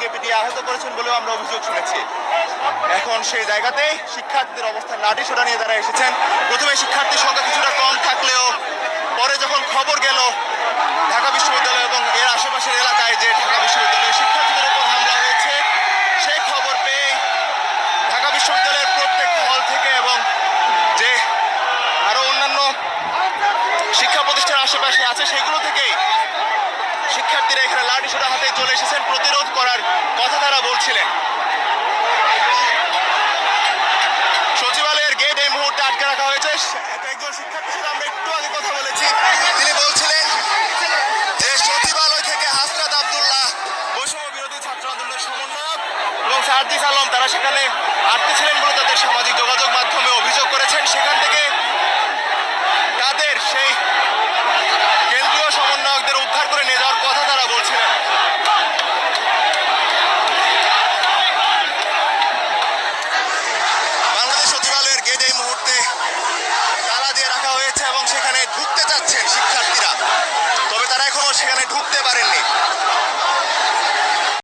শিক্ষককে পিটিয়ে আহত করেছেন বলেও আমরা অভিযোগ শুনেছি। এখন সেই জায়গাতেই শিক্ষার্থীদের অবস্থান লাঠিসোঁটা নিয়ে তারা এসেছেন। প্রথমে শিক্ষার্থীর সংখ্যা কিছুটা কম থাকলেও পরে যখন খবর গেল ঢাকা বিশ্ববিদ্যালয় এবং এর আশেপাশের এলাকায় যে ঢাকা বিশ্ববিদ্যালয়ের শিক্ষার্থীদের উপর হামলা হয়েছে, সেই খবর পেয়ে ঢাকা বিশ্ববিদ্যালয়ের প্রত্যেক হল থেকে এবং যে আরো অন্যান্য শিক্ষা প্রতিষ্ঠান আশেপাশে আছে সেগুলো থেকেই শিক্ষার্থীরা এখানে লাঠিসোঁটা হাতে চলে এসেছেন, প্রতিরোধ করার কথা তারা বলছিলেন। সচিবালয়ের গেট এই মুহূর্তে আটকে রাখা হয়েছে। একজন শিক্ষার্থীর সাথে আমরা একটু আগে কথা বলেছি, তিনি বলছিলেন যে সচিবালয় থেকে হাসনাত আব্দুল্লাহ বৈষম্য বিরোধী ছাত্র আন্দোলনের সমন্বয়ক এবং সার্জিস আলম তারা সেখানে আটকে ছিলেন বলে তাদের সামাজিক যোগাযোগ মাধ্যমে অভিযোগ করেছেন। সেখান থেকে